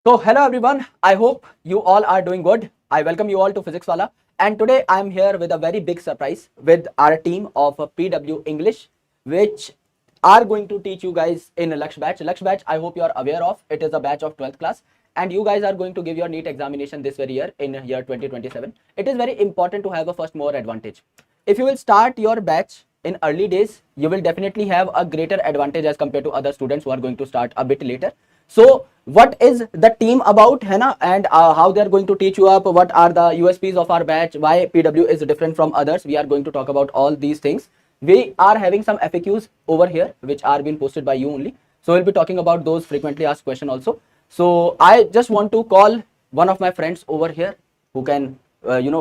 So hello everyone, I hope you all are doing good. I welcome you all to Physics Wala, and today I am here with a very big surprise with our team of PW English, which are going to teach you guys in Lakshya batch. Lakshya batch, I hope you are aware of. It is a batch of 12th class, and you guys are going to give your NEET examination this very year in year 2027. It is very important to have a first mover advantage. If you will start your batch in early days, you will definitely have a greater advantage as compared to other students who are going to start a bit later. So what is the team about, है ना, and how they are going to teach you up, what are the USPs of our batch, why PW is different from others. We are going to talk about all these things. We are having some FAQs over here which are being posted by you only, so we'll be talking about those frequently asked question also. So I just want to call one of my friends over here who can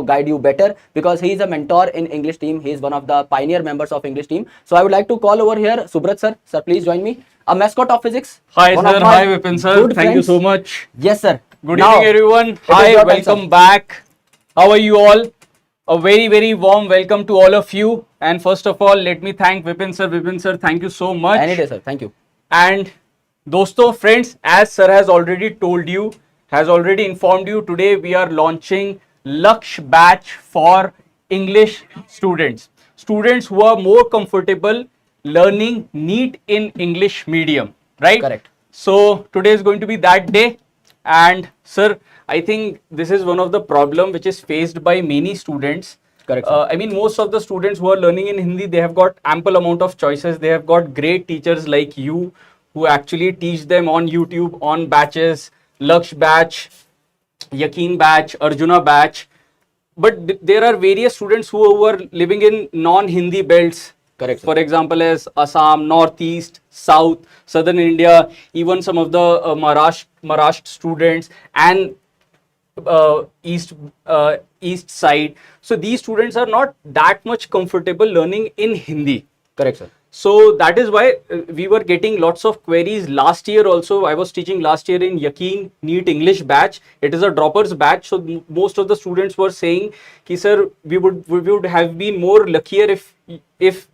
guide you better, because he is a mentor in English team. He is one of the pioneer members of English team. So I would like to call over here Subrat sir. Sir, please join me. A mascot of physics. Hi sir, hi Vipin sir, thank you so much. Yes sir. Good evening everyone. Hi, welcome back. How are you all? A very warm welcome to all of you. And first of all, let me thank Vipin sir. Vipin sir, thank you so much. Any day sir, thank you. And dosto friends, as sir has already told you, has already informed you, today we are launching Lakshya batch for English students. Students who are more comfortable learning NEET in English medium, right? Correct. So today is going to be that day. And sir, I think this is one of the problem which is faced by many students. Correct. I mean, most of the students who are learning in Hindi, they have got ample amount of choices. They have got great teachers like you who actually teach them on YouTube, on batches, Lakshya batch, Yakeen batch, Arjuna batch. But there are various students who are living in non-Hindi belts. Correct. For example, as Assam, Northeast, South, Southern India, even some of the Maharashtra students and East side. So these students are not that much comfortable learning in Hindi. Correct, sir. So that is why we were getting lots of queries last year also. I was teaching last year in Yakeen NEET English batch. It is a droppers batch. So most of the students were saying, "Ki sir, we would have been more luckier if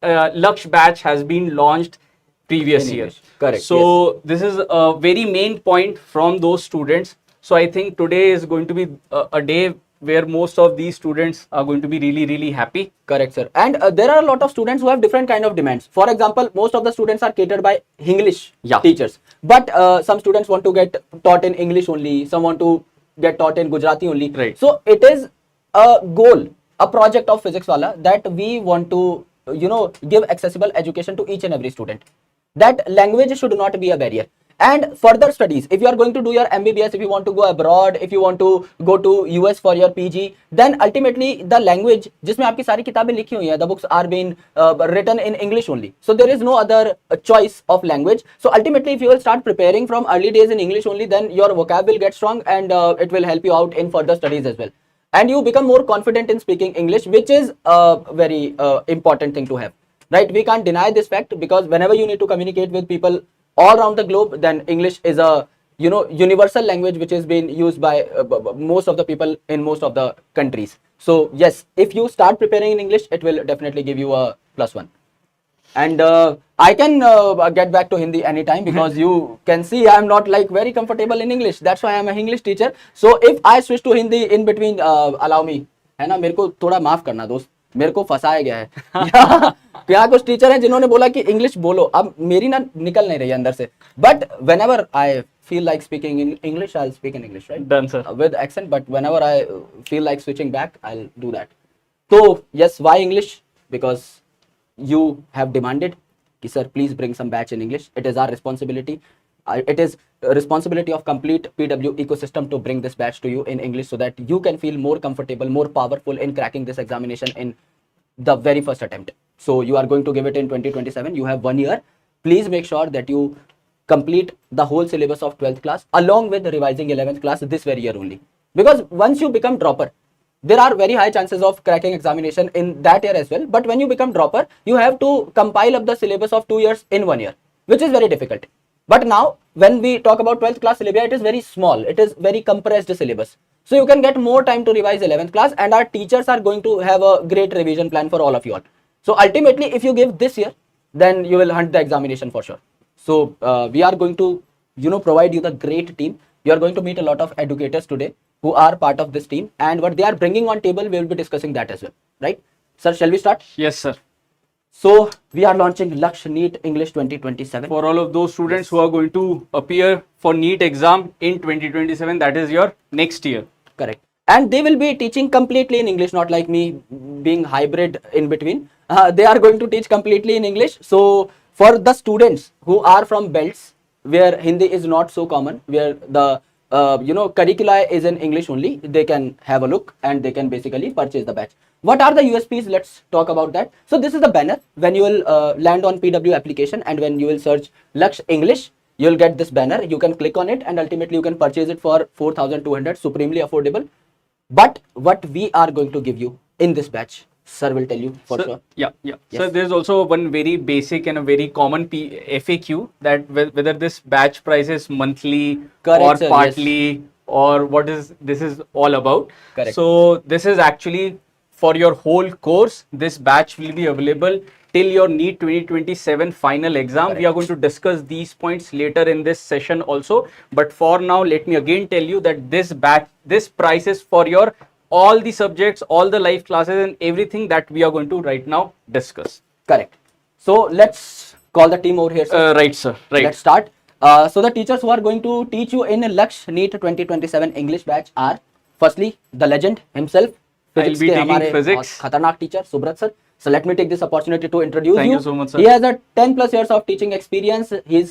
Lakshya batch has been launched previous year." Correct. So yes. This is a very main point from those students. So I think today is going to be a day where most of these students are going to be really happy. Correct, sir. And there are a lot of students who have different kind of demands. For example, most of the students are catered by English teachers, but some students want to get taught in English only. Some want to get taught in Gujarati only. Right. So it is a goal, a project of Physics Wala, that we want to give accessible education to each and every student. That language should not be a barrier. And further studies, if you are going to do your MBBS, if you want to go abroad, if you want to go to US for your PG, then ultimately the language, जिसमें आपकी सारी किताबें लिखी हुई हैं, the books are being written in English only. So there is no other choice of language. So ultimately, if you will start preparing from early days in English only, then your vocab will get strong, and it will help you out in further studies as well. And you become more confident in speaking English, which is a very important thing to have. Right? We can't deny this fact, because whenever you need to communicate with people all around the globe, then English is a universal language which is being used by most of the people in most of the countries. So yes, if you start preparing in English, it will definitely give you a +1. And I can get back to Hindi anytime, because you can see I am not like very comfortable in English. That's why I am an English teacher. So if I switch to Hindi in between, allow me, है ना, मेरे को थोड़ा माफ करना दोस्त, मेरे को फंसाया गया है. क्या कुछ टीचर हैं जिन्होंने बोला कि इंग्लिश बोलो, अब मेरी ना निकल नहीं रही अंदर से. But whenever I feel like speaking in English, I'll speak in English, right? Done, sir. With accent. But whenever I feel like switching back, I'll do that. So yes, why English? Because you have demanded, sir, please bring some batch in English. It is our responsibility. It is a responsibility of complete PW ecosystem to bring this batch to you in English, so that you can feel more comfortable, more powerful in cracking this examination in the very first attempt. So you are going to give it in 2027. You have 1 year. Please make sure that you complete the whole syllabus of 12th class along with revising 11th class this very year only. Because once you become dropper, there are very high chances of cracking examination in that year as well. But when you become dropper, you have to compile up the syllabus of 2 years in 1 year, which is very difficult. But now, when we talk about 12th class syllabus, it is very small. It is very compressed syllabus. So you can get more time to revise 11th class, and our teachers are going to have a great revision plan for all of you all. So ultimately, if you give this year, then you will hunt the examination for sure. So we are going to provide you the great team You are going to meet a lot of educators today who are part of this team, and what they are bringing on table, we will be discussing that as well, right? Sir, shall we start? Yes, sir. So we are launching Lakshya NEET English 2027. For all of those students who are going to appear for NEET exam in 2027, that is your next year. Correct. And they will be teaching completely in English, not like me being hybrid in between. They are going to teach completely in English. So for the students who are from belts where Hindi is not so common, where the curricula is in English only, they can have a look and they can basically purchase the batch. What are the USPs? Let's talk about that. So this is the banner. When you will land on PW application and when you will search Lakshya English, you'll get this banner. You can click on it and ultimately you can purchase it for 4,200, supremely affordable. But what we are going to give you in this batch, sir will tell you for sure. Yeah. Yes. So there's also one very basic and a very common FAQ that whether this batch price is monthly Correct, or sir, partly or what is this is all about. Correct. So this is actually for your whole course. This batch will be available till your NEET 2027 final exam. Correct. We are going to discuss these points later in this session also. But for now, let me again tell you that this batch, this price is for your all the subjects, all the live classes and everything that we are going to right now discuss. Correct. So let's call the team over here, sir. Right, sir. Right. Let's start. So the teachers who are going to teach you in Lakshya NEET 2027 English batch are firstly the legend himself. I'll be के taking हमारे physics. खतरनाक teacher Subrat sir. So let me take this opportunity to introduce Thank you so much, sir. He has a 10 plus years of teaching experience. He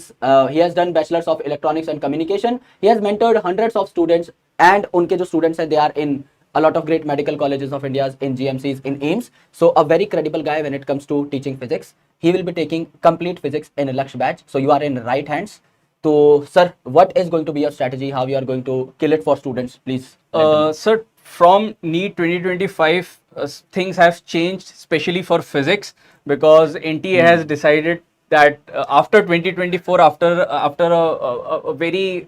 has done bachelor's of electronics and communication. He has mentored hundreds of students, and उनके जो students हैं, they are in a lot of great medical colleges of India, in GMCs, in AIIMS. So a very credible guy when it comes to teaching physics. He will be taking complete physics in a Lakshya batch. So you are in right hands. So sir, what is going to be your strategy? How you are going to kill it for students? Please. Sir, from NEET 2025, things have changed, especially for physics, because NTA has decided that after 2024, after a very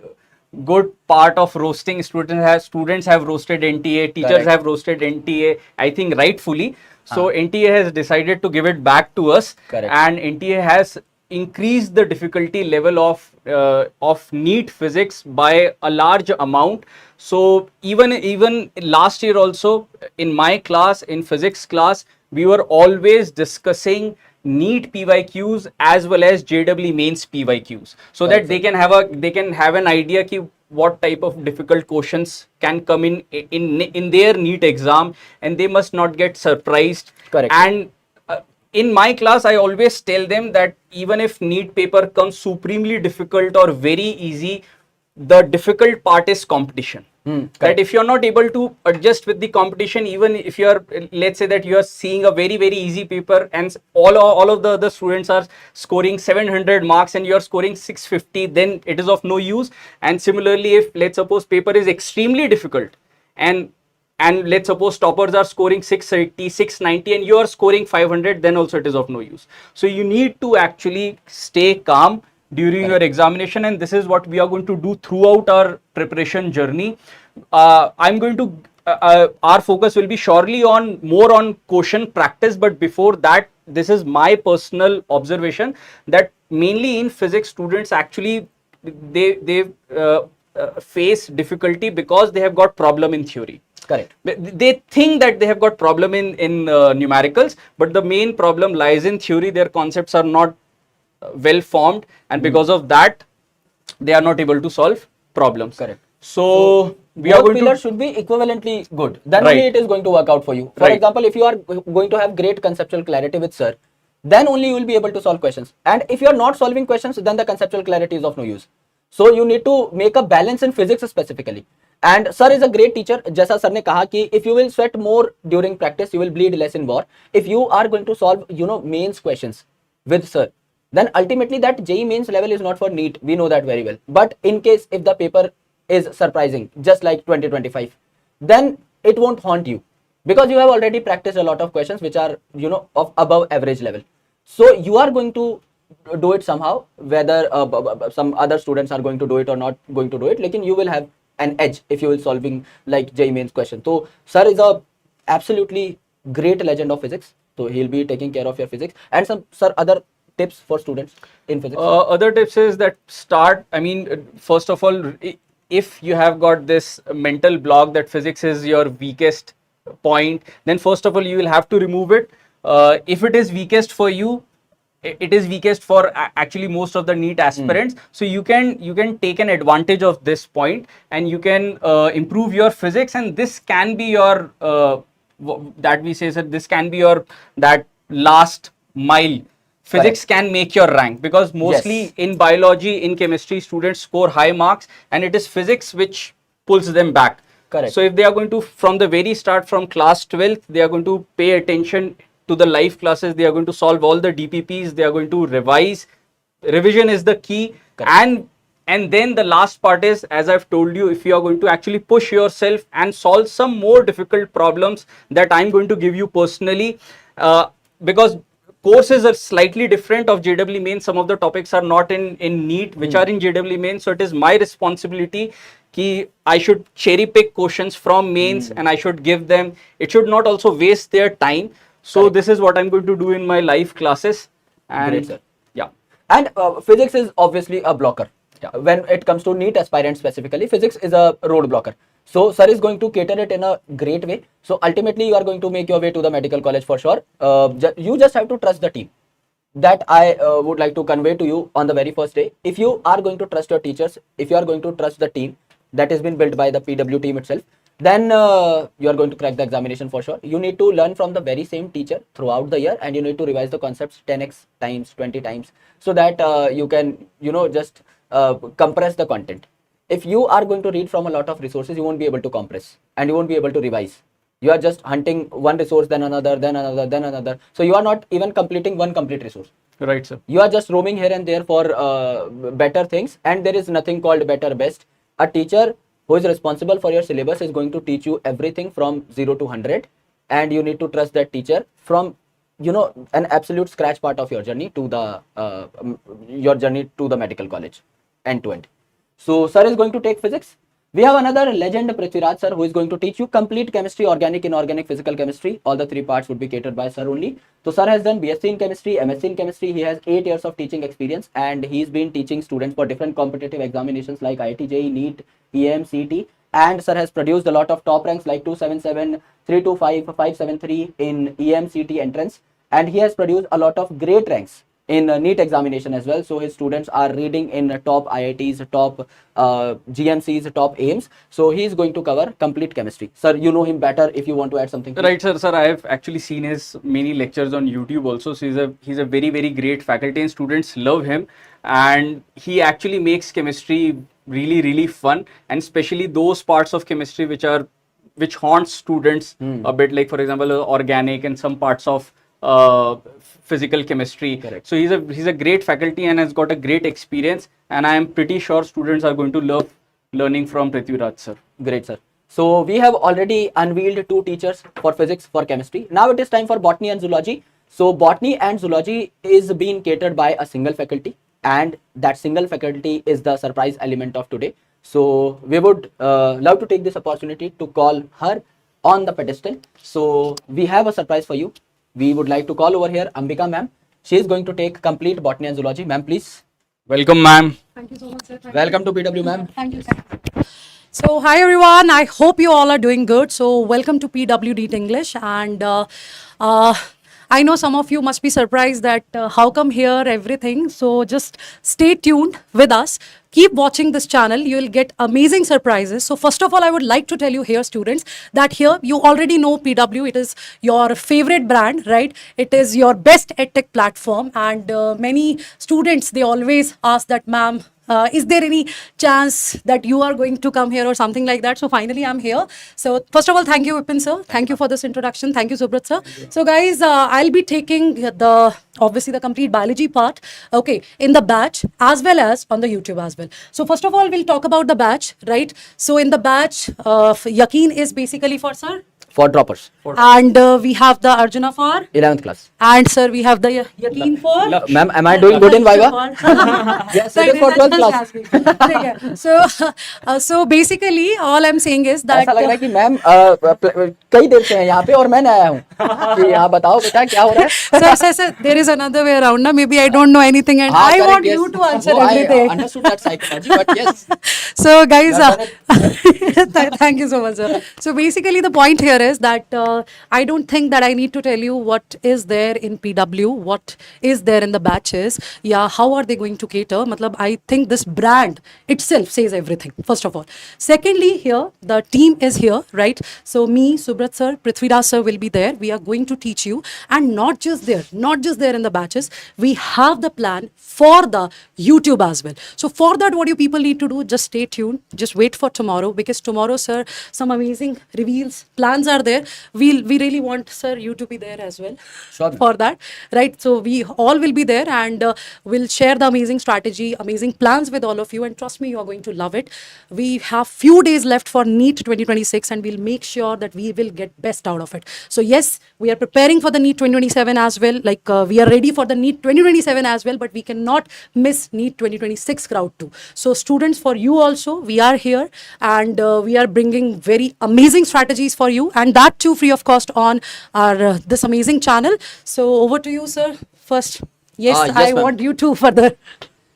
good part of roasting, students have roasted NTA, teachers Correct. have roasted NTA, I think rightfully. So NTA has decided to give it back to us, Correct. and NTA has increased the difficulty level of NEET physics by a large amount. So even last year also in my class, in physics class, we were always discussing NEET PYQs as well as JEE mains PYQs, so that they can have an idea ki what type of difficult questions can come in their NEET exam, and they must not get surprised. Correct. And in my class, I always tell them that even if NEET paper comes supremely difficult or very easy, the difficult part is competition. That if you're not able to adjust with the competition, even if you're, let's say that you are seeing a very, very easy paper and all of the other students are scoring 700 marks and you're scoring 650, then it is of no use. And similarly, if let's suppose paper is extremely difficult and let's suppose toppers are scoring 680, 690 and you are scoring 500, then also it is of no use. So you need to actually stay calm during your examination, and this is what we are going to do throughout our preparation journey. I'm going to our focus will be surely more on question practice, but before that, this is my personal observation that mainly in physics, students actually they face difficulty because they have got problem in theory. Correct. They think that they have got problem in numericals, but the main problem lies in theory. Their concepts are not well formed, and because of that they are not able to solve problems. Correct. So we are both going pillars to should be equivalently good. Then Right. only it is going to work out for you. For Right. example, if you are going to have great conceptual clarity with sir, then only you will be able to solve questions. And if you are not solving questions, then the conceptual clarity is of no use. So you need to make a balance in physics specifically. And sir is a great teacher. जैसा sir ने कहा कि if you will sweat more during practice, you will bleed less in war. If you are going to solve, mains questions with sir, then ultimately that JEE mains level is not for NEET. We know that very well. But in case if the paper is surprising, just like 2025, then it won't haunt you because you have already practiced a lot of questions which are, of above average level. So you are going to do it somehow, whether some other students are going to do it or not going to do it, lekin you will have an edge if you will solving like JEE mains question. So sir is a absolutely great legend of physics. So he'll be taking care of your physics and some sir other tips for students in physics. other tips is that first of all, if you have got this mental block that physics is your weakest point, then first of all you will have to remove it. If it is weakest for you, it is weakest for actually most of the NEET aspirants. So you can take an advantage of this point, and you can improve your physics, and this can be your that we say that this can be your that last mile. Physics can make your rank, because mostly Yes. in biology, in chemistry, students score high marks, and it is physics which pulls them back. Correct. So if they are going to, from the very start, from class 12th, they are going to pay attention to the live classes, they are going to solve all the DPPs, they are going to revise. Revision is the key. Correct. And then the last part is, as I've told you, if you are going to actually push yourself and solve some more difficult problems that I'm going to give you personally, because courses are slightly different of JEE main. Some of the topics are not in NEET, which are in JEE main. So it is my responsibility कि I should cherry pick questions from mains and I should give them. It should not also waste their time. So Correct. this is what I'm going to do in my live classes. And Great, sir. yeah, And physics is obviously a blocker. Yeah. When it comes to NEET aspirants specifically, physics is a road blocker. So sir is going to cater it in a great way. So ultimately you are going to make your way to the medical college for sure. You just have to trust the team. That I would like to convey to you on the very first day. If you are going to trust your teachers, if you are going to trust the team that has been built by the PW team itself, then you are going to crack the examination for sure. You need to learn from the very same teacher throughout the year, and you need to revise the concepts 10x times, 20 times, so that you can, just compress the content. If you are going to read from a lot of resources, you won't be able to compress, and you won't be able to revise. You are just hunting one resource, then another, then another, then another. So you are not even completing one complete resource. right, sir. You are just roaming here and there for better things, and there is nothing called better best. A teacher who is responsible for your syllabus is going to teach you everything from 0 to 100, and you need to trust that teacher from an absolute scratch part of your journey to the medical college, end to end. So sir is going to take physics. We have another legend, Prithviraj sir, who is going to teach you complete chemistry, organic, inorganic, physical chemistry. All the three parts would be catered by sir only. So sir has done BSc in chemistry, MSc in chemistry. He has 8 years of teaching experience, and he's been teaching students for different competitive examinations like IIT, JEE, NEET, EM, CET. And sir has produced a lot of top ranks like 277, 325, 573 in EM, CET entrance. And he has produced a lot of great ranks in NEET examination as well. So his students are reading in top IITs, top GMCs, top AIMS. So he is going to cover complete chemistry. Sir, you know him better if you want to add something. Right, sir. Sir, I have actually seen his many lectures on YouTube also. So he's a very, very great faculty, and students love him. And he actually makes chemistry really, really fun, and especially those parts of chemistry which haunts students a bit, like for example organic and some parts of physical chemistry. Correct. So he's a great faculty and has got a great experience, and I am pretty sure students are going to love learning from Prithviraj sir. Great, sir. So we have already unveiled 2 teachers for physics, for chemistry. Now it is time for botany and zoology. So botany and zoology is being catered by a single faculty, and that single faculty is the surprise element of today. So we would love to take this opportunity to call her on the pedestal. So we have a surprise for you. We would like to call over here Ambika ma'am. She is going to take complete botany and zoology. Ma'am, please. Welcome, ma'am. Thank you so much, sir. Welcome to PW, ma'am. Thank you, sir. So, hi everyone. I hope you all are doing good. So, welcome to PW NEET English. And I know some of you must be surprised that how come here everything. So, just stay tuned with us. Keep watching this channel. You will get amazing surprises. So, first of all, I would like to tell you here, students, that here you already know PW. It is your favorite brand, right? It is your best edtech platform. And many students, they always ask that, ma'am, is there any chance that you are going to come here or something like that? So finally, I'm here. So first of all, thank you, Vipin sir. Thank you for this introduction. Thank you, Subrat sir. So guys, I'll be taking obviously the complete biology part, okay, in the batch as well as on the YouTube as well. So first of all, we'll talk about the batch, right? So in the batch, Yaqeen is basically for sir? for droppers. And we have the Arjuna for. 11th class. And sir, we have the Yakin for. Ma'am, am I doing good in Viva? Yes, it is for 12th class. So basically, all I'm saying is that. ऐसा लग रहा है कि ma'am कई देर से हैं यहाँ पे और मैं नया हूँ कि यहाँ बताओ बेटा क्या हो रहा है. Sir, there is another way around. Na? Maybe I don't know anything, and I want you to answer everything. I understood that psychology, but yes. So guys, thank you so much, sir. So basically, the point here is that I don't think that I need to tell you what is there in PW, what is there in the batches. Yeah, how are they going to cater? Matlab, I think this brand itself says everything. First of all, secondly, here the team is here, right? So me, Subrat sir, Prithviraj sir will be there. We are going to teach you, and not just there in the batches. We have the plan for the YouTube as well. So for that, what you people need to do, just stay tuned. Just wait for tomorrow, because tomorrow, sir, some amazing reveals, plans are there. We really want, sir, you to be there as well. Sure. For that, right? So we all will be there, and we'll share the amazing strategy, amazing plans with all of you. And trust me, you are going to love it. We have few days left for NEET 2026, and we'll make sure that we will get best out of it. So yes, we are preparing for the NEET 2027 as well. Like we are ready for the NEET 2027 as well, but we cannot miss NEET 2026 crowd too. So students, for you also, we are here, and we are bringing very amazing strategies for you, and that too free of cost on our this amazing channel. So over to you, sir. First, yes, Yes, I ma'am. want you to further.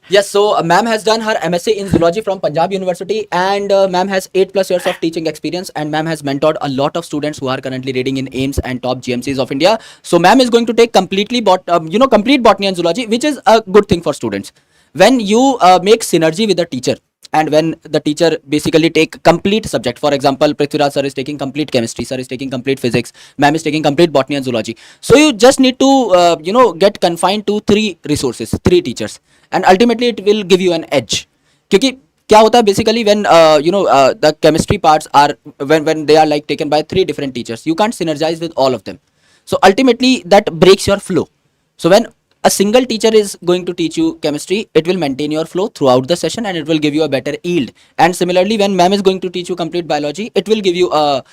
Yes, so ma'am has done her MSc in zoology from Punjab University, and ma'am has 8+ years of teaching experience, and ma'am has mentored a lot of students who are currently reading in AIMS and top GMCs of India. So ma'am is going to take complete botany and zoology, which is a good thing for students. When you make synergy with the teacher, and when the teacher basically take complete subject, for example, Prithviraj sir is taking complete chemistry, sir is taking complete physics, ma'am is taking complete botany and zoology. So you just need to get confined to 3 resources, 3 teachers, and ultimately it will give you an edge. क्योंकि क्या होता है basically when the chemistry parts are when they are like taken by 3 different teachers, you can't synergize with all of them. So ultimately that breaks your flow. So when a single teacher is going to teach you chemistry, it will maintain your flow throughout the session, and it will give you a better yield. And similarly, when ma'am is going to teach you complete biology, it will give you a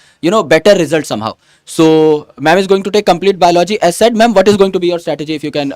better result somehow. So ma'am is going to take complete biology. As said, ma'am, what is going to be your strategy, if you can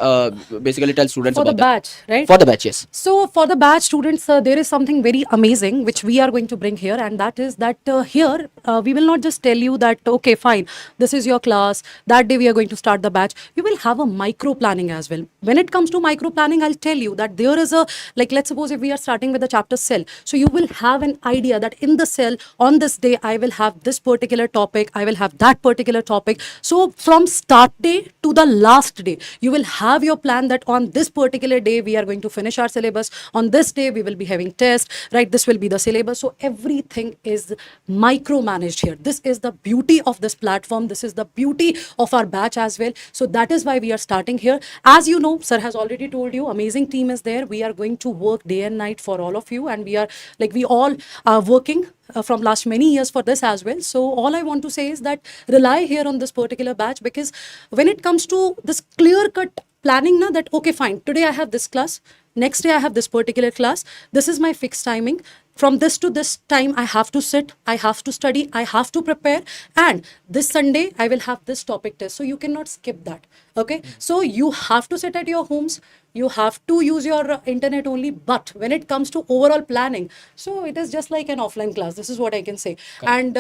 basically tell students For the about that? batch, right? For the batch, yes. So for the batch students, there is something very amazing which we are going to bring here, and that is that here we will not just tell you that, okay, fine, this is your class, that day we are going to start the batch. You will have a micro planning as well. When it comes to micro planning, I'll tell you that there is a, like, let's suppose if we are starting with the chapter cell. So you will have an idea that in the cell on this day, I will have this particular topic, I will have that particular topic. So from start day to the last day, you will have your plan that on this particular day, we are going to finish our syllabus. On this day, we will be having tests, right? This will be the syllabus. So everything is micromanaged here. This is the beauty of this platform. This is the beauty of our batch as well. So that is why we are starting here. As you know, sir has already told you, amazing team is there. We are going to work day and night for all of you. And we are like, we all are working from last many years for this as well. So all I want to say is that rely here on this particular batch, because when it comes to this clear cut planning, na, that okay, fine, today I have this class, next day I have this particular class, this is my fixed timing, from this to this time I have to sit, I have to study, I have to prepare, and this Sunday I will have this topic test. So you cannot skip that. Okay, so you have to sit at your homes, you have to use your internet only. But when it comes to overall planning, so it is just like an offline class. This is what I can say. And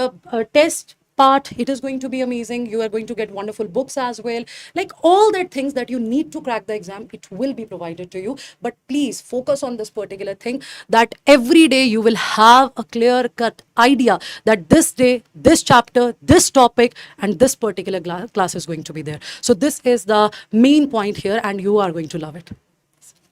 test part, it is going to be amazing. You are going to get wonderful books as well, like all that things that you need to crack the exam, it will be provided to you. But please focus on this particular thing, that every day you will have a clear cut idea that this day, this chapter, this topic, and this particular class is going to be there. So this is the main point here, and you are going to love it.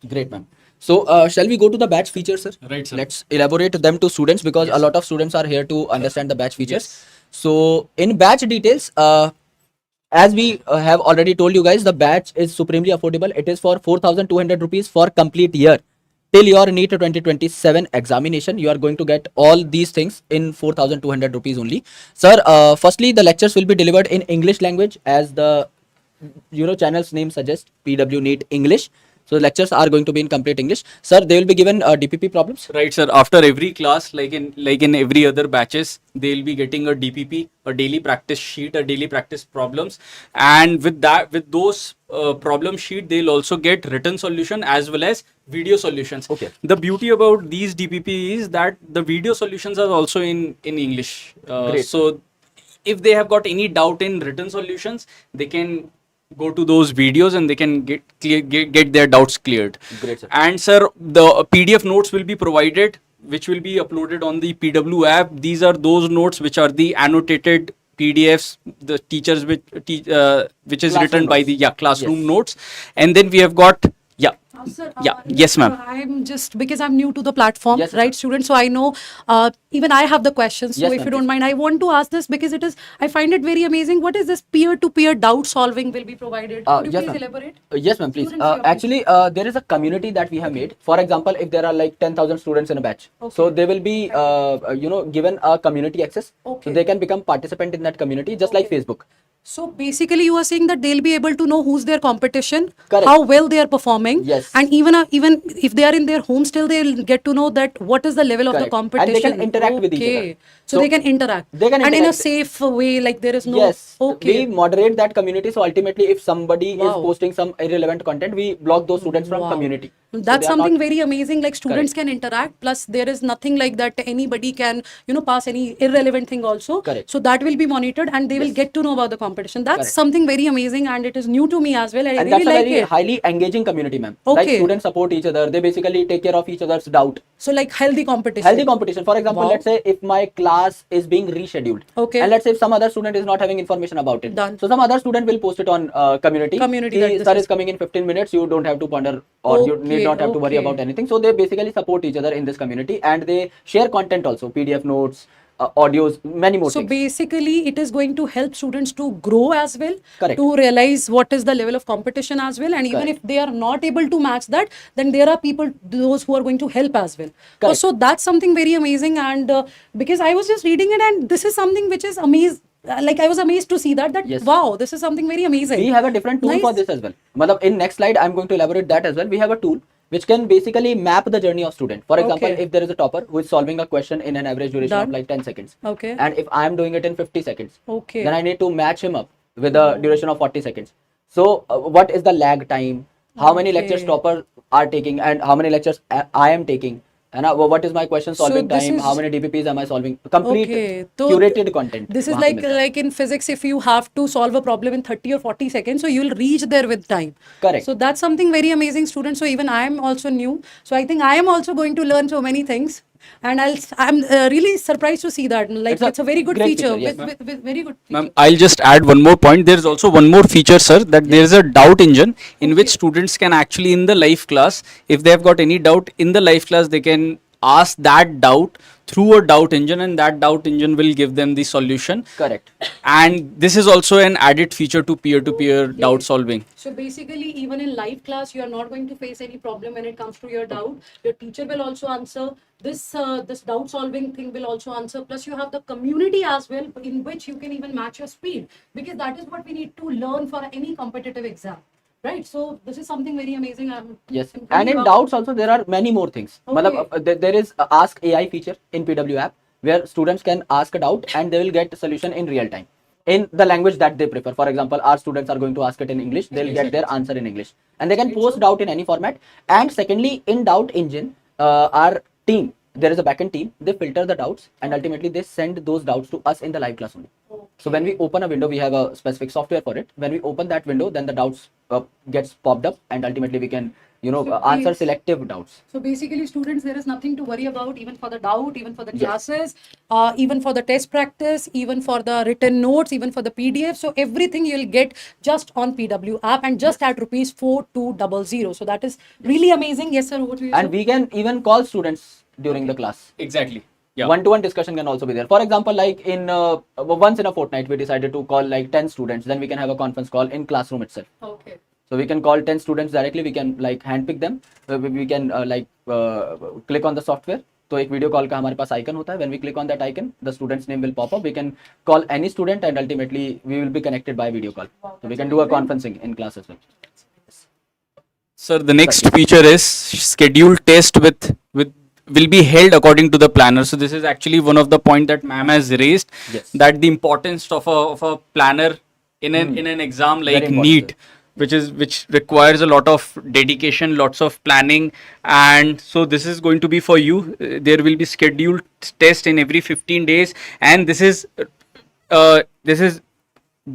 Great, ma'am. So shall we go to the batch features, sir? Right, sir. Let's elaborate them to students, because Yes. a lot of students are here to understand the batch features. Yes. So in batch details, as we have already told you guys, the batch is supremely affordable. It is for 4,200 rupees for complete year. Till your NEET 2027 examination, you are going to get all these things in 4,200 rupees only. Sir, firstly, the lectures will be delivered in English language, as the channel's name suggests, PW NEET English. So lectures are going to be in complete English. Sir, they will be given DPP problems. Right, sir. After every class, like in every other batches, they'll be getting a DPP, a daily practice sheet, a daily practice problems, and with those problem sheet, they'll also get written solution as well as video solutions. Okay. The beauty about these DPP is that the video solutions are also in English. Great. So if they have got any doubt in written solutions, they can go to those videos and they can get their doubts cleared. Great, sir. And sir, the PDF notes will be provided, which will be uploaded on the PW app. These are those notes which are the annotated PDFs, the teachers which is Classroom written by notes. the classroom Yes. notes. And then we have got Sir, yes, ma'am. I'm just because I'm new to the platform, Yes, right, sir. students. So I know even I have the questions. So Yes, if ma'am, you don't please. mind, I want to ask this because I find it very amazing. What is this peer-to-peer doubt solving will be provided? Could you Yes, please ma'am. elaborate? Yes, ma'am, please. Students, yeah, Actually, there is a community that we have made. For example, if there are like 10,000 students in a batch, so they will be, given a community access. Okay. So they can become participant in that community, just like Okay. Facebook. So basically, you are saying that they'll be able to know who's their competition, Correct. how well they are performing, Yes. and even if they are in their home, still they'll get to know that what is the level of the Correct. competition. And they can interact with each other. Okay. So So they can interact. they can and in a interact. safe way, like there is no. Yes, Okay. we moderate that community. So ultimately, if somebody Wow. is posting some irrelevant content, we block those students from Wow. community. So That's they are something not- very amazing. Like students can interact. Plus, there is nothing like that. Anybody can, pass any irrelevant thing also. Correct. So that will be monitored, and they will Yes. get to know about the competition. That's Correct. something very amazing, and it is new to me as well. I And really that's a like very it. highly engaging community, ma'am. Like Okay. students support each other. They basically take care of each other's doubt. So like healthy competition. Healthy competition. For example, Wow. let's say if my class is being rescheduled, Okay. and let's say if some other student is not having information about it, Done. so some other student will post it on community. Community Ki, that this sir is- is coming in 15 minutes. You don't have to ponder or you need Okay, not have to worry okay. about anything. So they basically support each other in this community, and they share content also, PDF notes, audios, many more So things. basically, it is going to help students to grow as well, Correct. to realize what is the level of competition as well, and even Correct. if they are not able to match that, then there are people, those who are going to help as well. Correct. So that's something very amazing, and because I was just reading it, and this is something which is amazing. Like I was amazed to see that Yes. wow, this is something very amazing. We have a different tool for Nice. this as well. Matlab, in next slide, I'm going to elaborate that as well. We have a tool which can basically map the journey of student. For example, Okay. if there is a topper who is solving a question in an average duration Done. of like 10 seconds, Okay. and if I am doing it in 50 seconds, Okay. then I need to match him up with a duration of 40 seconds. So, what is the lag time? How many lectures Okay. topper are taking, and how many lectures I am taking? And what is my question solving this time? is- How many DPPs am I solving? Complete Okay, so curated content. This is वहाँ पे like मिलता है. like in physics, if you have to solve a problem in 30 or 40 seconds, so you'll reach there with time. Correct. So that's something very amazing, students. So even I am also new. So I think I am also going to learn so many things. And I'm really surprised to see that. Like it's a very good great feature. feature, yes. With very good feature. Ma'am, I'll just add one more point. There is also one more feature, sir, that there is a doubt engine in which students can actually, in the live class, if they have got any doubt in the live class, they can ask that doubt through a doubt engine, and that doubt engine will give them the solution. Correct. And this is also an added feature to peer-to-peer doubt solving. So basically, even in live class, you are not going to face any problem when it comes to your doubt. Your teacher will also answer. This doubt solving thing will also answer. Plus, you have the community as well, in which you can even match your speed, because that is what we need to learn for any competitive exam, right? So this is something very amazing. Yes, I'm and in wow. doubts also there are many more things. Okay. Matlab, there is a Ask AI feature in PW app where students can ask a doubt and they will get a solution in real time in the language that they prefer. For example, our students are going to ask it in English, they'll get their answer in English, and they can post doubt in any format. And secondly, in doubt engine, our team, there is a backend team, they filter the doubts and ultimately they send those doubts to us in the live class only. So when we open a window, we have a specific software for it. When we open that window, then the doubts gets popped up, and ultimately we can answer please- selective doubts. So basically, students, there is nothing to worry about, even for the doubt, even for the classes, even for the test practice, even for the written notes, even for the PDF. So everything you'll get just on PW app and just at rupees 4200. So that is really amazing. Yes, sir. Over to you, And sir. we can even call students during the class. Exactly. Yeah. One-to-one discussion can also be there. For example, like in once in a fortnight, we decided to call like 10 students. Then we can have a conference call in classroom itself. Okay. So we can call 10 students directly. We can like handpick them. We can click on the software. तो एक video call का हमारे पास icon होता है. When we click on that icon, the student's name will pop up. We can call any student and ultimately we will be connected by video call. So we can do a conferencing in class as well. Sir, the next feature is scheduled test with will be held according to the planner. So this is actually one of the point that ma'am has raised, Yes. that the importance of a planner in an exam Very like important, NEET, which requires a lot of dedication, lots of planning, and so this is going to be for you. There will be scheduled test in every 15 days, and this is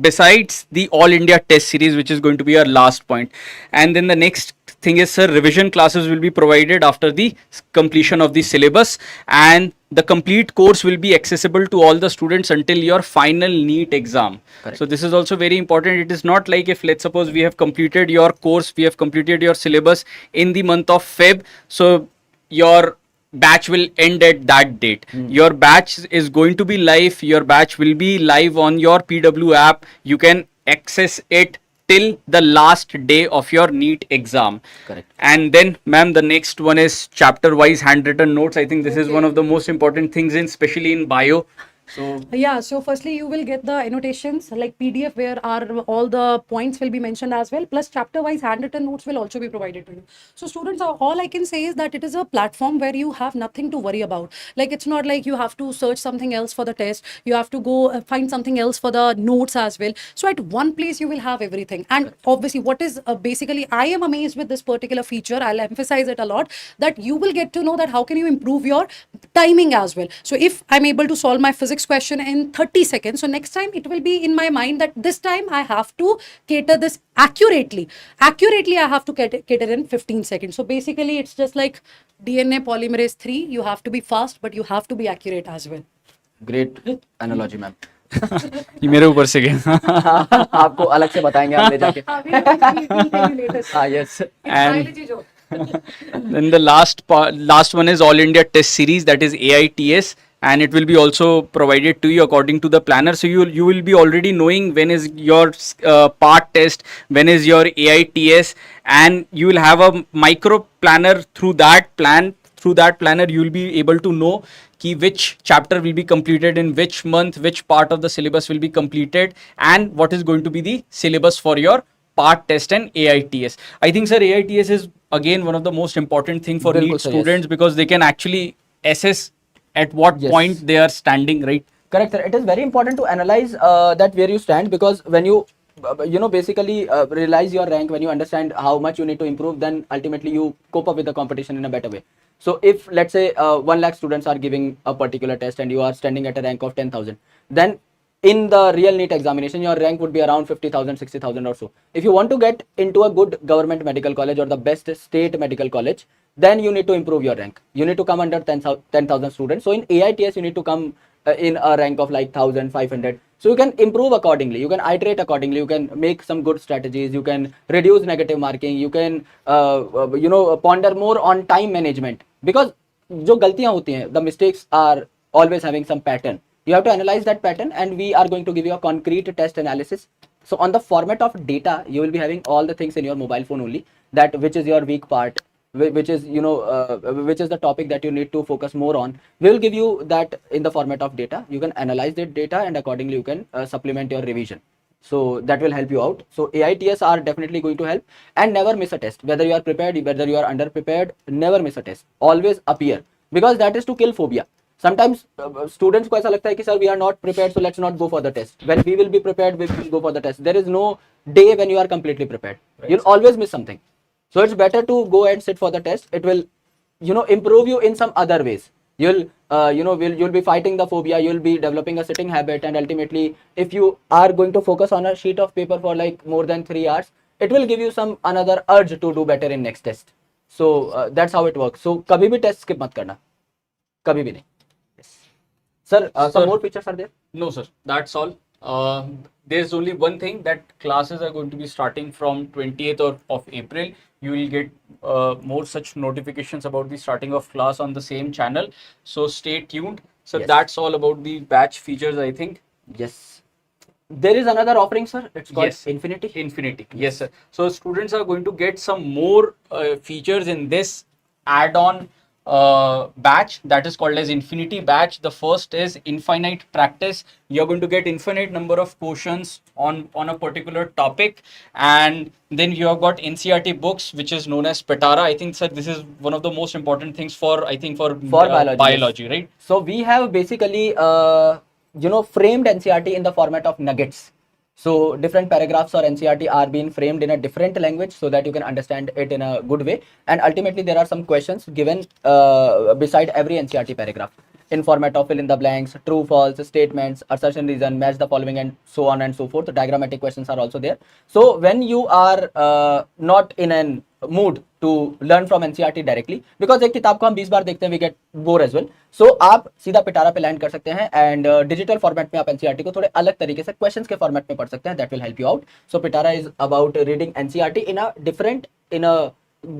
besides the all India test series, which is going to be our last point. And then the next thing is, sir, revision classes will be provided after the completion of the syllabus, and the complete course will be accessible to all the students until your final NEET exam. Correct. So this is also very important. It is not like, if let's suppose we have completed your course, we have completed your syllabus in the month of Feb, so your batch will end at that date. Your batch is going to be live. Your batch will be live on your PW app. You can access it till the last day of your NEET exam. Correct. And then, ma'am, the next one is chapter wise handwritten notes. I think this is one of the most important things, especially in bio. So Yeah, so firstly, you will get the annotations like PDF where all the points will be mentioned as well. Plus, chapter-wise handwritten notes will also be provided to you. So, students, all I can say is that it is a platform where you have nothing to worry about. Like, it's not like you have to search something else for the test. You have to go find something else for the notes as well. So, at one place, you will have everything. And obviously, what is basically, I am amazed with this particular feature. I'll emphasize it a lot, that you will get to know that how can you improve your timing as well. So, if I'm able to solve my physics question in 30 seconds, so next time it will be in my mind that this time I have to cater this accurately. Accurately, I have to cater in 15 seconds. So basically, it's just like DNA polymerase 3. You have to be fast, but you have to be accurate as well. Great analogy, ma'am. ये मेरे ऊपर से गया. आपको अलग से बताएंगे हम ले जाके. Ah, yes. And then the last one is all India test series, that is AITS, and it will be also provided to you according to the planner. So you will be already knowing when is your part test, when is your AITS, and you will have a micro planner through that plan. Through that planner, you will be able to know which chapter will be completed in which month, which part of the syllabus will be completed, and what is going to be the syllabus for your part test and AITS. I think, sir, AITS is again one of the most important thing for Bilkul, NEET sir, yes. students, because they can actually assess at what Yes. point they are standing, right? Correct, sir. It is very important to analyze that where you stand, because when you basically realize your rank, when you understand how much you need to improve, then ultimately you cope up with the competition in a better way. So if let's say 1 lakh students are giving a particular test and you are standing at a rank of 10,000, then in the real NEET examination, your rank would be around 50,000, 60,000 or so. If you want to get into a good government medical college or the best state medical college, then you need to improve your rank. You need to come under 10,000 students. So in AITS, you need to come in a rank of like 1,500. So you can improve accordingly. You can iterate accordingly. You can make some good strategies. You can reduce negative marking. You can, ponder more on time management. Because जो गलतियां होती हैं, the mistakes are always having some pattern. You have to analyze that pattern, and we are going to give you a concrete test analysis. So on the format of data, you will be having all the things in your mobile phone only, that which is your weak part, which is which is the topic that you need to focus more on. We will give you that in the format of data. You can analyze that data, and accordingly you can supplement your revision. So that will help you out. So AITS are definitely going to help, and never miss a test. Whether you are prepared, whether you are under prepared, never miss a test. Always appear, because that is to kill phobia. Sometimes students को ऐसा लगता है कि sir, we are not prepared, so let's not go for the test. When we will be prepared, we will go for the test. There is no day when you are completely prepared. Right. You'll always miss something. So it's better to go and sit for the test. It will, improve you in some other ways. You'll, you'll be fighting the phobia. You'll be developing a sitting habit, and ultimately, if you are going to focus on a sheet of paper for like more than 3 hours, it will give you some another urge to do better in next test. So that's how it works. So कभी भी test skip मत करना, कभी भी नहीं. Sir, some more features are there? No, sir. That's all. There's only one thing, that classes are going to be starting from 28th of April. You will get more such notifications about the starting of class on the same channel. So stay tuned. So Yes. that's all about the batch features, I think. Yes. There is another offering, sir. It's called Yes. Infinity. Infinity. Yes, sir. So students are going to get some more features in this add-on batch that is called as infinity batch. The first is infinite practice. You're going to get infinite number of questions on a particular topic, and then you have got NCRT books, which is known as Petara. I think, sir, this is one of the most important things for, I think, for Biology, biology, yes. right? So we have basically framed NCRT in the format of nuggets. So different paragraphs or NCRT are being framed in a different language so that you can understand it in a good way. And ultimately there are some questions given beside every NCRT paragraph in format of fill in the blanks, true, false, statements, assertion, reason, match the following, and so on and so forth. The diagrammatic questions are also there. So when you are not in an mood to learn from NCRT directly, because एक किताब को हम 20 बार देखते हैं, we get bored as well. So आप सीधा पिटारा पे land कर सकते हैं एंड डिजिटल फॉर्मेट में आप NCRT को थोड़े अलग तरीके से क्वेश्चंस के फॉर्मेट में पढ़ सकते हैं. That will help you out. So Pitara is about reading NCRT in a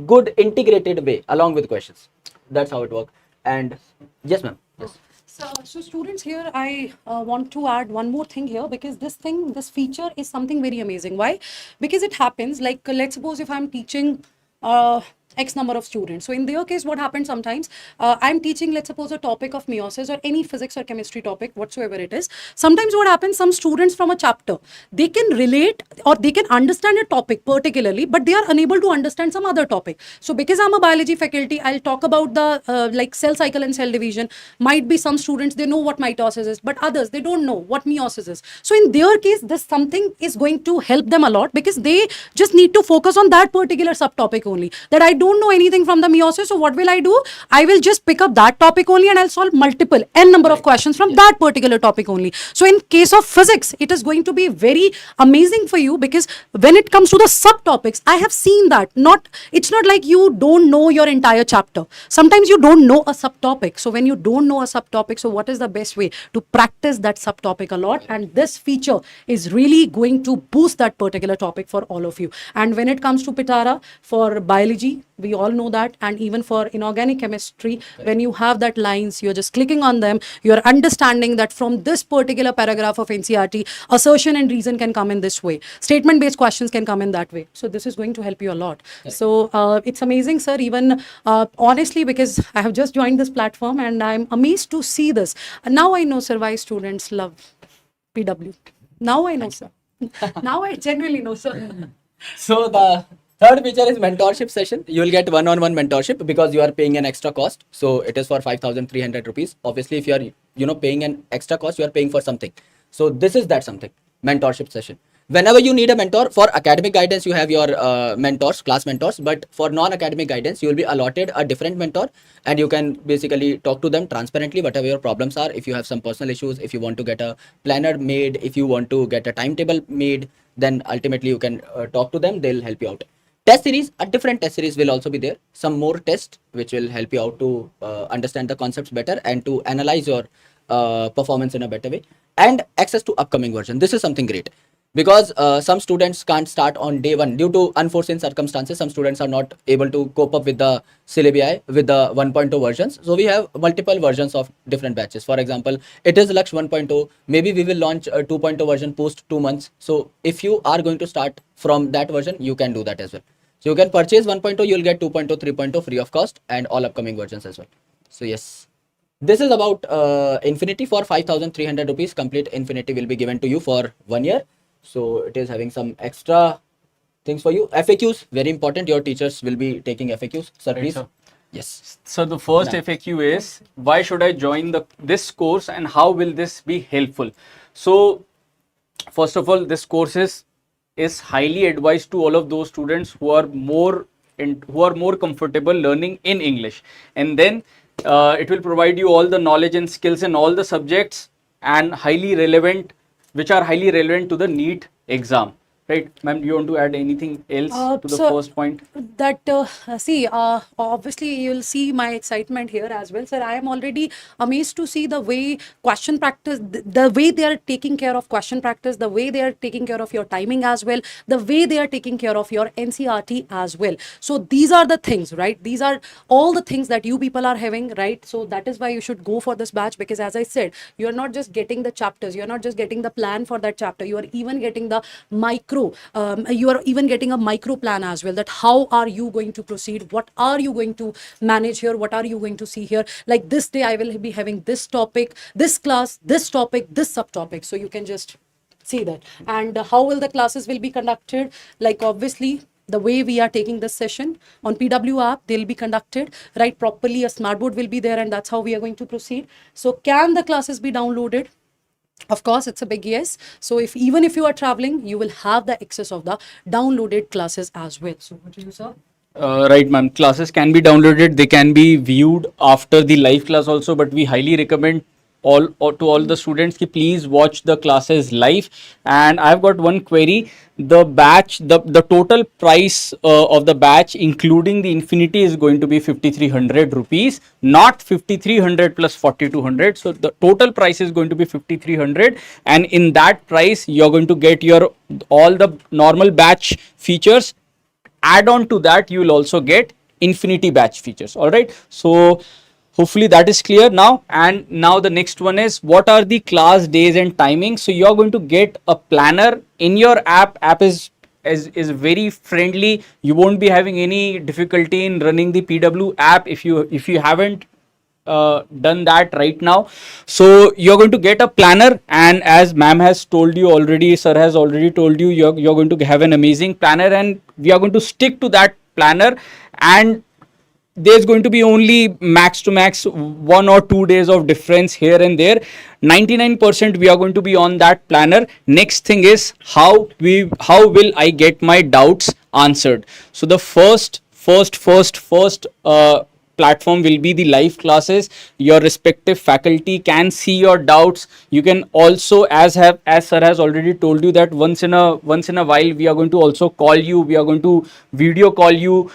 good integrated way along with questions. That's how it works. And yes, ma'am. Yes. So students, here I want to add one more thing here, because this feature is something very amazing. Why? Because it happens like, let's suppose if I'm teaching X number of students. So in their case, what happens sometimes, I'm teaching, let's suppose, a topic of meiosis or any physics or chemistry topic, whatsoever it is. Sometimes what happens, some students from a chapter, they can relate or they can understand a topic particularly, but they are unable to understand some other topic. So because I'm a biology faculty, I'll talk about the like cell cycle and cell division. Might be some students, they know what mitosis is, but others, they don't know what meiosis is. So in their case, this something is going to help them a lot, because they just need to focus on that particular subtopic only. That I don't know anything from the meiosis, so what will I do? I will just pick up that topic only and I'll solve multiple n number of questions from that particular topic only. So in case of physics, it is going to be very amazing for you, because when it comes to the subtopics, I have seen that it's not like you don't know your entire chapter. Sometimes you don't know a subtopic. So when you don't know a subtopic, so what is the best way to practice that subtopic a lot? And this feature is really going to boost that particular topic for all of you. And when it comes to Pitara for biology, we all know that. And even for inorganic chemistry, when you have that lines, you're just clicking on them, you're understanding that from this particular paragraph of NCRT, assertion and reason can come in this way. Statement based questions can come in that way. So this is going to help you a lot. So it's amazing, sir. Even honestly, because I have just joined this platform and I'm amazed to see this. And now I know, sir, why students love PW. Now I know, sir. Now I genuinely know, sir. So the third feature is mentorship session. You will get one-on-one mentorship because you are paying an extra cost. So it is for 5,300 rupees. Obviously, if you are paying an extra cost, you are paying for something. So this is that something, mentorship session. Whenever you need a mentor, for academic guidance, you have your mentors, class mentors, but for non-academic guidance, you will be allotted a different mentor and you can basically talk to them transparently, whatever your problems are. If you have some personal issues, if you want to get a planner made, if you want to get a timetable made, then ultimately you can talk to them, they'll help you out. Test series, a different test series will also be there. Some more tests which will help you out to understand the concepts better and to analyze your performance in a better way. And access to upcoming version. This is something great. Because some students can't start on day one due to unforeseen circumstances. Some students are not able to cope up with the syllabi with the 1.0 versions. So we have multiple versions of different batches. For example, it is Lakshya 1.0. Maybe we will launch a 2.0 version post 2 months. So if you are going to start from that version, you can do that as well. So you can purchase 1.0, you will get 2.0, 3.0 free of cost and all upcoming versions as well. So yes. This is about Infinity for 5,300 rupees. Complete Infinity will be given to you for 1 year. So it is having some extra things for you. FAQs, very important. Your teachers will be taking FAQs. Sir, Right, please. sir. Yes. So the first Now. FAQ is, why should I join this course and how will this be helpful? So first of all, this course is highly advised to all of those students who are more comfortable learning in English, and then it will provide you all the knowledge and skills in all the subjects and which are highly relevant to the NEET exam. Right, ma'am, do you want to add anything else to the So first point? that obviously you'll see my excitement here as well, sir. I am already amazed to see the way question practice, the way they are taking care of question practice, the way they are taking care of your timing as well, the way they are taking care of your NCRT as well. So these are the things, right? These are all the things that you people are having, right? So that is why you should go for this batch, because as I said, you are not just getting the chapters, you are not just getting the plan for that chapter, you are even getting the micro you are even getting a micro plan as well, that how are you going to proceed, what are you going to manage here, what are you going to see here. Like this day I will be having this topic, this class, this topic, this subtopic, so you can just see that. And how will the classes will be conducted? Like obviously the way we are taking this session on PW app, they'll be conducted right properly. A smart board will be there, and that's how we are going to proceed. So can the classes be downloaded? Of course, it's a big yes. So if even if you are traveling, you will have the access of the downloaded classes as well. So what do you, sir? Right, ma'am. Classes can be downloaded. They can be viewed after the live class also. But we highly recommend all the students ki please watch the classes live. And I've got one query. The batch, the total price of the batch, including the Infinity, is going to be 5,300 rupees, not 5,300 plus 4,200. So the total price is going to be 5,300, and in that price you're going to get your all the normal batch features. Add on to that, you will also get Infinity batch features. All right, so hopefully that is clear now. And now the next one is, what are the class days and timings? So you're going to get a planner in your app is very friendly. You won't be having any difficulty in running the PW app if you haven't done that right now. So you're going to get a planner, and as ma'am has told you already, sir has already told you, you're going to have an amazing planner, and we are going to stick to that planner. And there's going to be only max to max 1 or 2 days of difference here and there. 99% we are going to be on that planner. Next thing is how will I get my doubts answered? So the first platform will be the live classes. Your respective faculty can see your doubts. You can also, as sir has already told you, that once in a while we are going to also call you, we are going to video call you.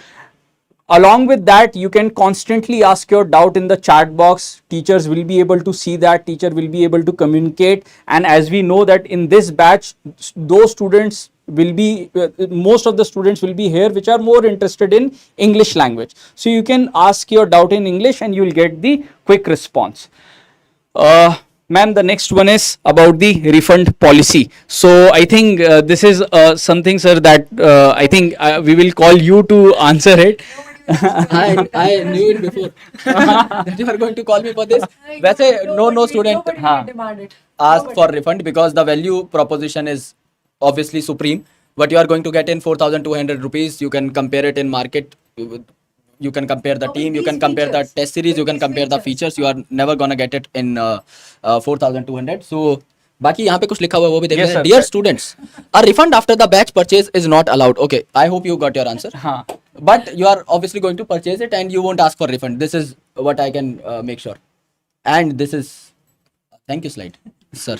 Along with that, you can constantly ask your doubt in the chat box. Teachers will be able to see that, teacher will be able to communicate. And as we know that in this batch, those students will be, most of the students will be here which are more interested in English language. So you can ask your doubt in English and you will get the quick response. Ma'am, the next one is about the refund policy. So I think this is something, sir, that I think we will call you to answer it. I knew it before that you are going to call me for this. वैसे no student asked for refund because the value proposition is obviously supreme. What you are going to get in 4,200 rupees, you can compare it in market. You can compare the team, you can compare the test series, you can compare the features. You are never gonna get it in 4,200. So बाकी यहाँ पे कुछ लिखा हुआ है वो भी देख लें. Dear students, a refund after the batch purchase is not allowed. Okay, I hope you got your answer. But you are obviously going to purchase it and you won't ask for refund. This is what I can make sure. And this is, thank you slide, sir.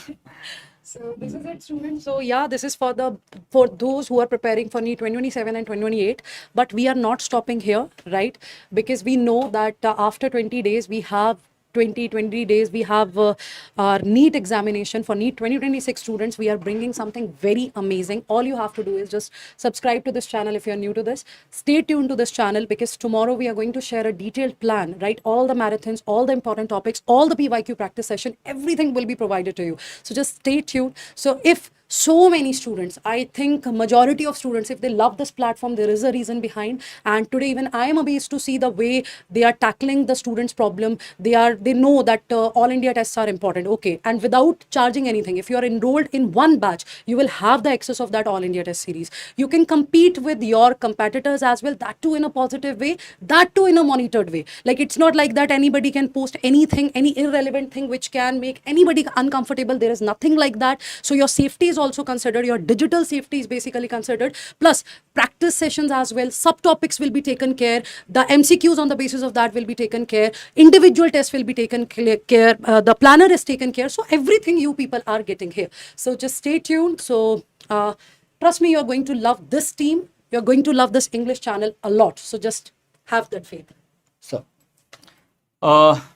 So this is it, students. So yeah, this is for those who are preparing for NEET 2027 and 2028. But we are not stopping here, right? Because we know that after 20 days we have 20 days we have our NEET examination for NEET 2026 students. We are bringing something very amazing. All you have to do is just subscribe to this channel if you're new to this. Stay tuned to this channel because tomorrow we are going to share a detailed plan, right? All the marathons, all the important topics, all the PYQ practice session, everything will be provided to you. So just stay tuned. So if so many students, I think majority of students, if they love this platform, there is a reason behind. And today even I am amazed to see the way they are tackling the students problem. They know that all India tests are important. Okay, and without charging anything, if you are enrolled in one batch, you will have the access of that all India test series. You can compete with your competitors as well, that too in a positive way, that too in a monitored way. Like it's not like that anybody can post anything, any irrelevant thing which can make anybody uncomfortable. There is nothing like that. So your safety is also considered, your digital safety is basically considered, plus practice sessions as well, subtopics will be taken care, the MCQs on the basis of that will be taken care, individual tests will be taken care, the planner is taken care. So everything you people are getting here. So just stay tuned. So trust me, you're going to love this team, you're going to love this English channel a lot. So just have that faith. So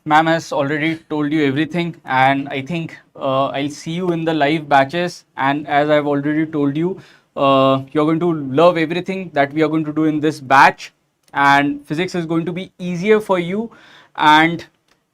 ma'am has already told you everything, and I think I'll see you in the live batches. And as I've already told you, you're going to love everything that we are going to do in this batch, and physics is going to be easier for you. And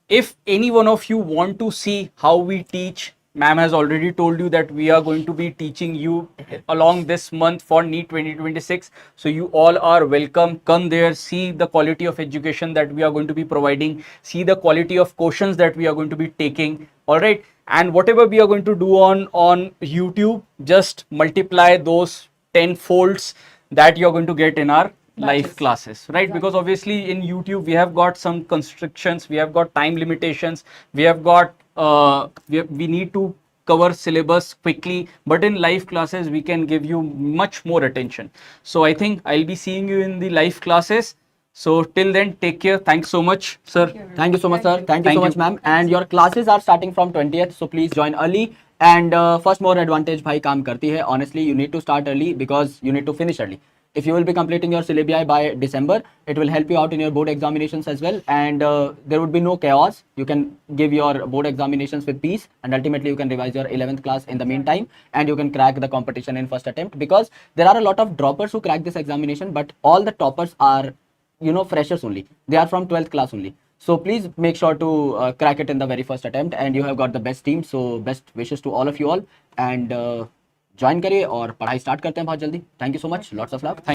if any one of you want to see how we teach ma'am has already told you that we are going to be teaching you along this month for NEET 2026. So you all are welcome. Come there, see the quality of education that we are going to be providing, see the quality of questions that we are going to be taking. All right. And whatever we are going to do on YouTube, just multiply those 10 folds that you're going to get in our live classes, right? Because obviously in YouTube we have got some constrictions, we have got time limitations, we have got we need to cover syllabus quickly, but in live classes we can give you much more attention. So I think I'll be seeing you in the live classes. So till then, take care. Thanks so much, sir. Thank you so much, sir. Thank you Thank so much, you. ma'am. And your classes are starting from 20th, so please join early. And first more advantage भाई काम करती है. Honestly, you need to start early because you need to finish early. If you will be completing your syllabi by December, it will help you out in your board examinations as well. And there would be no chaos. You can give your board examinations with peace, and ultimately you can revise your 11th class in the meantime, and you can crack the competition in first attempt. Because there are a lot of droppers who crack this examination, but all the toppers are, you know, freshers only. They are from 12th class only. So please make sure to crack it in the very first attempt, and you have got the best team. So best wishes to all of you all, and join करिए और पढ़ाई start करते हैं बहुत जल्दी. Thank you so much, lots of love.